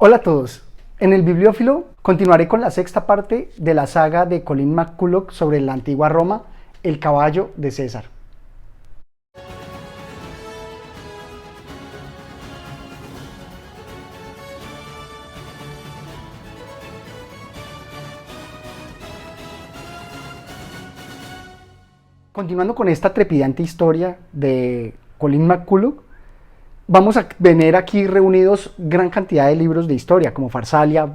Hola a todos. En el Bibliófilo continuaré con la sexta parte de la saga de Colin McCulloch sobre la antigua Roma, el caballo de César. Continuando con esta trepidante historia de Colin McCulloch, vamos a tener aquí reunidos gran cantidad de libros de historia, como Farsalia,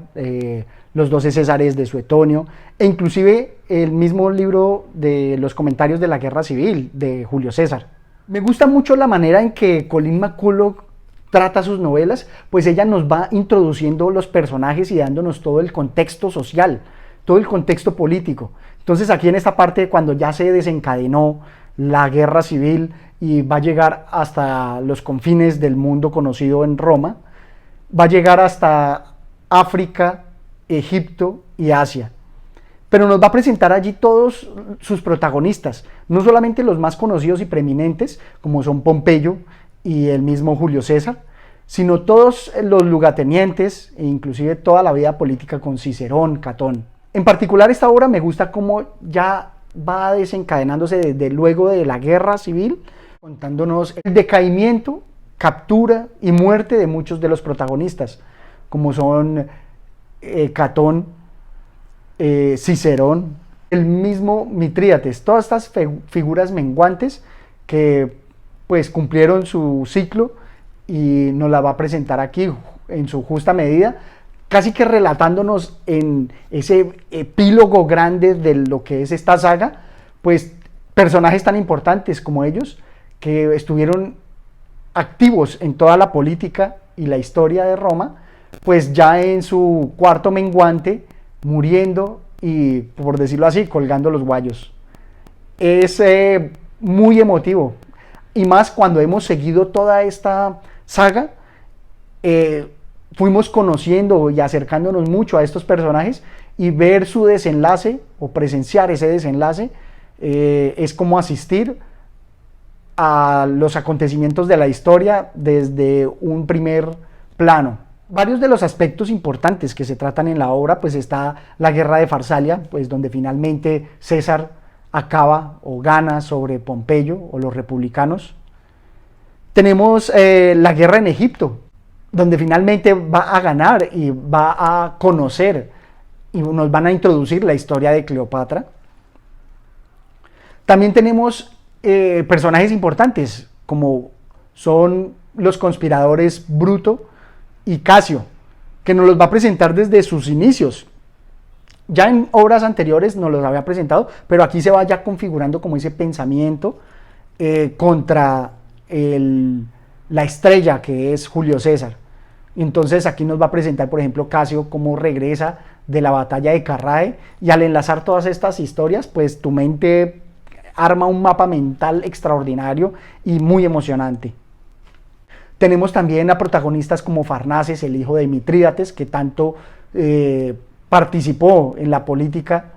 los 12 Césares de Suetonio, e inclusive el mismo libro de los comentarios de la Guerra Civil de Julio César. Me gusta mucho la manera en que Colin McCulloch trata sus novelas, pues ella nos va introduciendo los personajes y dándonos todo el contexto social, todo el contexto político. Entonces aquí en esta parte, cuando ya se desencadenó la Guerra Civil y va a llegar hasta los confines del mundo conocido en Roma, va a llegar hasta África, Egipto y Asia. Pero nos va a presentar allí todos sus protagonistas, no solamente los más conocidos y preeminentes, como son Pompeyo y el mismo Julio César, sino todos los lugartenientes e inclusive toda la vida política con Cicerón, Catón. En particular esta obra me gusta cómo ya va desencadenándose desde luego de la Guerra Civil, contándonos el decaimiento, captura y muerte de muchos de los protagonistas, como son Catón, Cicerón, el mismo Mitrídates, todas estas figuras menguantes que pues cumplieron su ciclo y nos la va a presentar aquí en su justa medida, casi que relatándonos en ese epílogo grande de lo que es esta saga, pues personajes tan importantes como ellos, que estuvieron activos en toda la política y la historia de Roma, pues ya en su cuarto menguante, muriendo y, por decirlo así, colgando los guayos. Es muy emotivo, y más cuando hemos seguido toda esta saga, fuimos conociendo y acercándonos mucho a estos personajes, y ver su desenlace o presenciar ese desenlace es como asistir a los acontecimientos de la historia desde un primer plano. Varios de los aspectos importantes que se tratan en la obra, pues está la guerra de Farsalia, pues donde finalmente César acaba o gana sobre Pompeyo o los republicanos. Tenemos la guerra en Egipto, donde finalmente va a ganar y va a conocer y nos van a introducir la historia de Cleopatra. También tenemos personajes importantes, como son los conspiradores Bruto y Casio, que nos los va a presentar desde sus inicios. Ya en obras anteriores nos los había presentado, pero aquí se va ya configurando como ese pensamiento contra la estrella que es Julio César. Entonces aquí nos va a presentar, por ejemplo, Casio cómo regresa de la batalla de Carrae, y al enlazar todas estas historias, pues tu mente arma un mapa mental extraordinario y muy emocionante. Tenemos también a protagonistas como Farnaces, el hijo de Mitrídates, que tanto participó en la política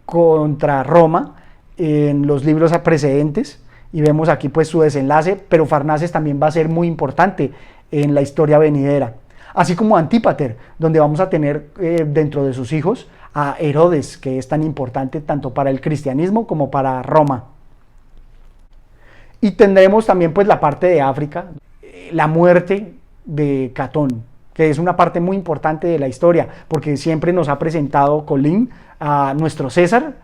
contra Roma en los libros precedentes, y vemos aquí pues su desenlace, pero Farnaces también va a ser muy importante en la historia venidera, así como Antípater, donde vamos a tener dentro de sus hijos a Herodes, que es tan importante tanto para el cristianismo como para Roma. Y tendremos también pues la parte de África, la muerte de Catón, que es una parte muy importante de la historia, porque siempre nos ha presentado Colin a nuestro César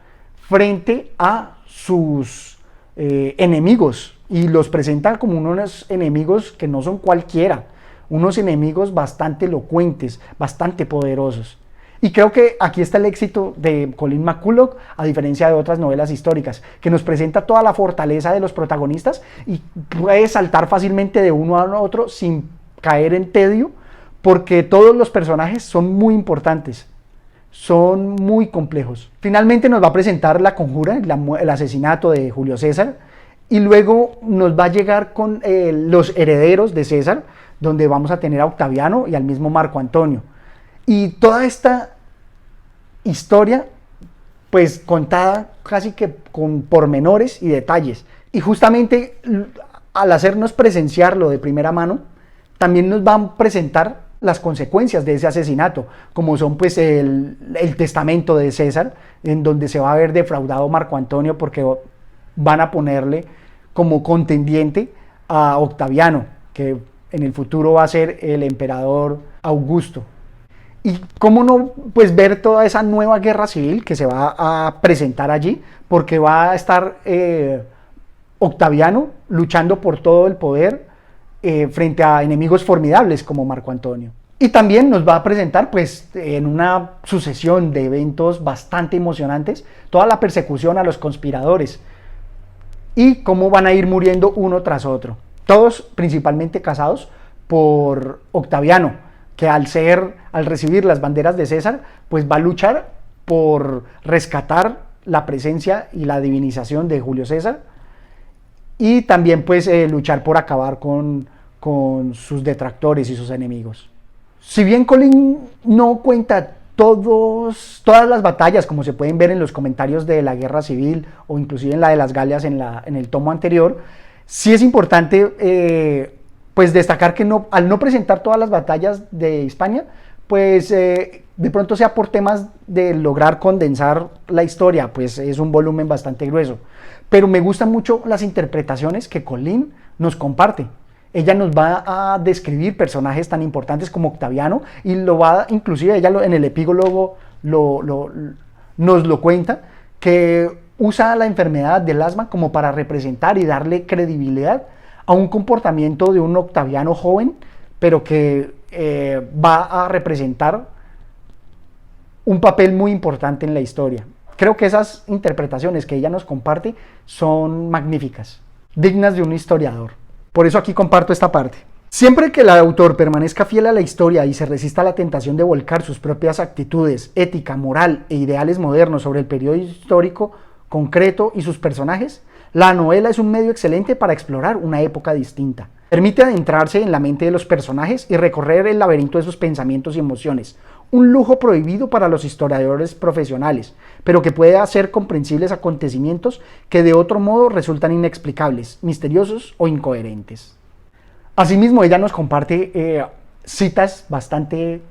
frente a sus enemigos, y los presenta como unos enemigos que no son cualquiera, unos enemigos bastante elocuentes, bastante poderosos. Y creo que aquí está el éxito de Colin McCulloch, a diferencia de otras novelas históricas, que nos presenta toda la fortaleza de los protagonistas y puede saltar fácilmente de uno a otro sin caer en tedio, porque todos los personajes son muy importantes, son muy complejos. Finalmente nos va a presentar la conjura, el asesinato de Julio César, y luego nos va a llegar con los herederos de César, donde vamos a tener a Octaviano y al mismo Marco Antonio. Y toda esta historia, pues contada casi que con pormenores y detalles. Y justamente al hacernos presenciarlo de primera mano, también nos van a presentar las consecuencias de ese asesinato, como son pues el testamento de César, en donde se va a ver defraudado Marco Antonio porque van a ponerle como contendiente a Octaviano, que en el futuro va a ser el emperador Augusto. Y cómo no, pues ver toda esa nueva guerra civil que se va a presentar allí, porque va a estar Octaviano luchando por todo el poder frente a enemigos formidables como Marco Antonio. Y también nos va a presentar, pues, en una sucesión de eventos bastante emocionantes, toda la persecución a los conspiradores y cómo van a ir muriendo uno tras otro. Todos principalmente casados por Octaviano, que al recibir las banderas de César, pues va a luchar por rescatar la presencia y la divinización de Julio César, y también pues luchar por acabar con sus detractores y sus enemigos. Si bien Colin no cuenta todas las batallas, como se pueden ver en los comentarios de la Guerra Civil o inclusive en la de las Galias en el tomo anterior, sí es importante pues destacar que al no presentar todas las batallas de España, pues de pronto sea por temas de lograr condensar la historia, pues es un volumen bastante grueso. Pero me gustan mucho las interpretaciones que Colin nos comparte. Ella nos va a describir personajes tan importantes como Octaviano, y inclusive ella en el epílogo nos lo cuenta, que usa la enfermedad del asma como para representar y darle credibilidad a un comportamiento de un Octaviano joven, pero que va a representar un papel muy importante en la historia. Creo que esas interpretaciones que ella nos comparte son magníficas, dignas de un historiador. Por eso aquí comparto esta parte. Siempre que el autor permanezca fiel a la historia y se resista a la tentación de volcar sus propias actitudes, ética, moral e ideales modernos sobre el periodo histórico concreto y sus personajes, la novela es un medio excelente para explorar una época distinta. Permite adentrarse en la mente de los personajes y recorrer el laberinto de sus pensamientos y emociones, un lujo prohibido para los historiadores profesionales, pero que puede hacer comprensibles acontecimientos que de otro modo resultan inexplicables, misteriosos o incoherentes. Asimismo, ella nos comparte citas bastante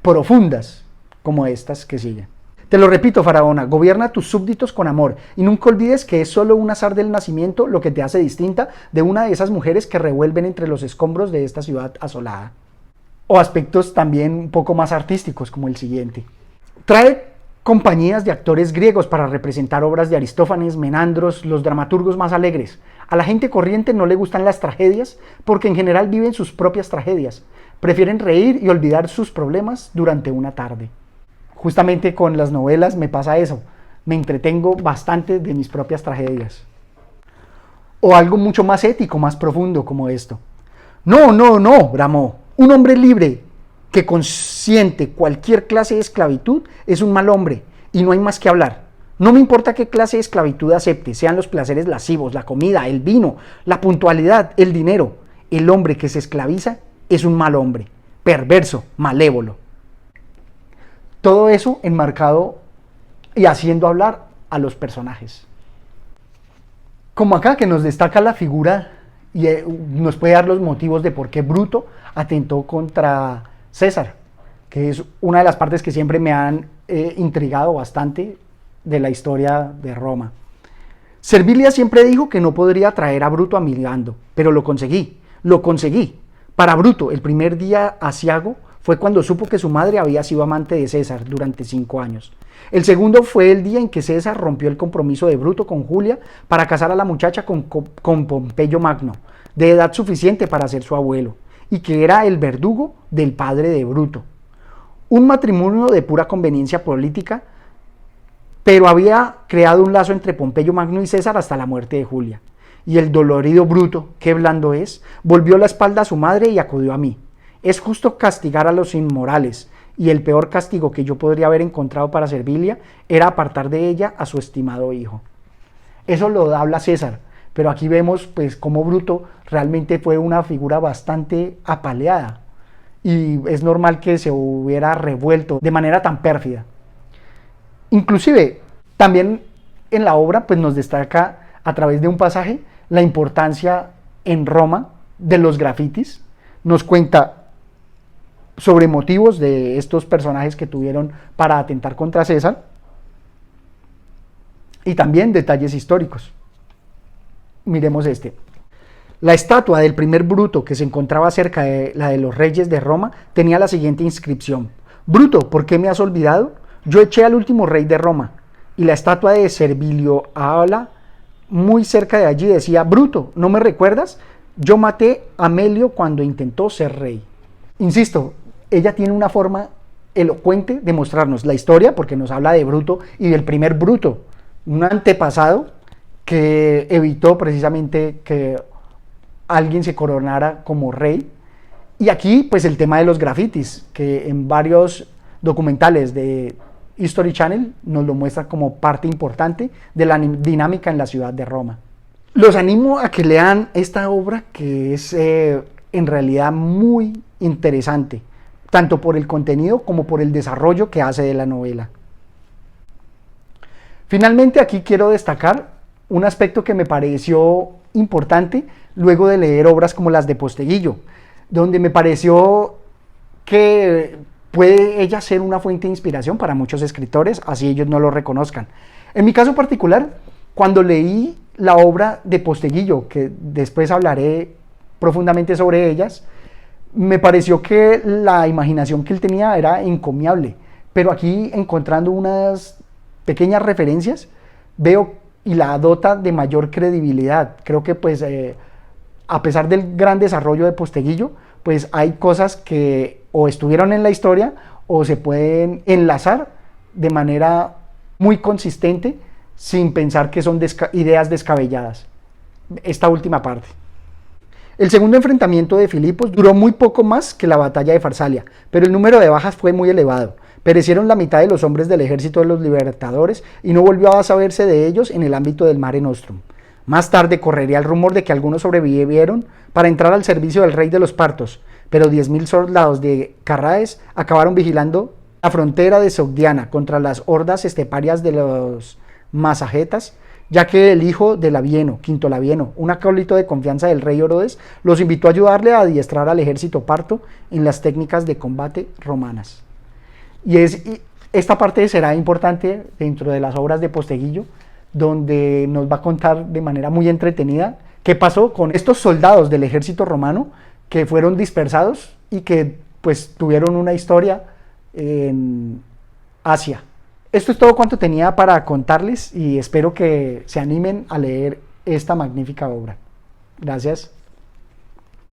profundas, como estas que siguen. Te lo repito, faraona, gobierna a tus súbditos con amor, y nunca olvides que es solo un azar del nacimiento lo que te hace distinta de una de esas mujeres que revuelven entre los escombros de esta ciudad asolada. O aspectos también un poco más artísticos, como el siguiente. Trae compañías de actores griegos para representar obras de Aristófanes, Menandros, los dramaturgos más alegres. A la gente corriente no le gustan las tragedias porque en general viven sus propias tragedias. Prefieren reír y olvidar sus problemas durante una tarde. Justamente con las novelas me pasa eso. Me entretengo bastante de mis propias tragedias. O algo mucho más ético, más profundo como esto. No, bramó. Un hombre libre que consiente cualquier clase de esclavitud es un mal hombre y no hay más que hablar. No me importa qué clase de esclavitud acepte, sean los placeres lascivos, la comida, el vino, la puntualidad, el dinero. El hombre que se esclaviza es un mal hombre, perverso, malévolo. Todo eso enmarcado y haciendo hablar a los personajes. Como acá, que nos destaca la figura y nos puede dar los motivos de por qué Bruto atentó contra César, que es una de las partes que siempre me han intrigado bastante de la historia de Roma. Servilia siempre dijo que no podría traer a Bruto a Milando, pero lo conseguí. Para Bruto, el primer día aciago fue cuando supo que su madre había sido amante de César durante 5 años. El segundo fue el día en que César rompió el compromiso de Bruto con Julia para casar a la muchacha con Pompeyo Magno, de edad suficiente para ser su abuelo, y que era el verdugo del padre de Bruto. Un matrimonio de pura conveniencia política, pero había creado un lazo entre Pompeyo Magno y César hasta la muerte de Julia. Y el dolorido Bruto, qué blando es, volvió la espalda a su madre y acudió a mí. Es justo castigar a los inmorales, y el peor castigo que yo podría haber encontrado para Servilia era apartar de ella a su estimado hijo. Eso lo habla César, pero aquí vemos pues cómo Bruto realmente fue una figura bastante apaleada, y es normal que se hubiera revuelto de manera tan pérfida. Inclusive, también en la obra pues nos destaca a través de un pasaje la importancia en Roma de los grafitis. Nos cuenta sobre motivos de estos personajes que tuvieron para atentar contra César, y también detalles históricos. Miremos este. La estatua del primer Bruto que se encontraba cerca de la de los reyes de Roma tenía la siguiente inscripción: Bruto, ¿por qué me has olvidado? Yo eché al último rey de Roma. Y la estatua de Servilio Aola, muy cerca de allí, decía: Bruto, ¿no me recuerdas? Yo maté a Melio cuando intentó ser rey. Insisto, ella tiene una forma elocuente de mostrarnos la historia, porque nos habla de Bruto y del primer Bruto, un antepasado que evitó precisamente que alguien se coronara como rey. Y aquí pues el tema de los grafitis, que en varios documentales de History Channel nos lo muestra como parte importante de la dinámica en la ciudad de Roma. Los animo a que lean esta obra, que es en realidad muy interesante, tanto por el contenido como por el desarrollo que hace de la novela. Finalmente, aquí quiero destacar un aspecto que me pareció importante luego de leer obras como las de Posteguillo, donde me pareció que puede ella ser una fuente de inspiración para muchos escritores, así ellos no lo reconozcan. En mi caso particular, cuando leí la obra de Posteguillo, que después hablaré profundamente sobre ellas, me pareció que la imaginación que él tenía era encomiable, pero aquí, encontrando unas pequeñas referencias, veo y la dota de mayor credibilidad. Creo que pues a pesar del gran desarrollo de Posteguillo, pues hay cosas que o estuvieron en la historia o se pueden enlazar de manera muy consistente sin pensar que son ideas descabelladas. Esta última parte. El segundo enfrentamiento de Filipos duró muy poco más que la batalla de Farsalia, pero el número de bajas fue muy elevado. Perecieron la mitad de los hombres del ejército de los libertadores y no volvió a saberse de ellos en el ámbito del Mare Nostrum. Más tarde correría el rumor de que algunos sobrevivieron para entrar al servicio del rey de los partos, pero 10.000 soldados de Carraes acabaron vigilando la frontera de Sogdiana contra las hordas esteparias de los masagetas, ya que el hijo de Labieno, Quinto Labieno, un acólito de confianza del rey Orodes, los invitó a ayudarle a adiestrar al ejército parto en las técnicas de combate romanas. Y esta parte será importante dentro de las obras de Posteguillo, donde nos va a contar de manera muy entretenida qué pasó con estos soldados del ejército romano que fueron dispersados y que pues tuvieron una historia en Asia. Esto es todo cuanto tenía para contarles y espero que se animen a leer esta magnífica obra. Gracias.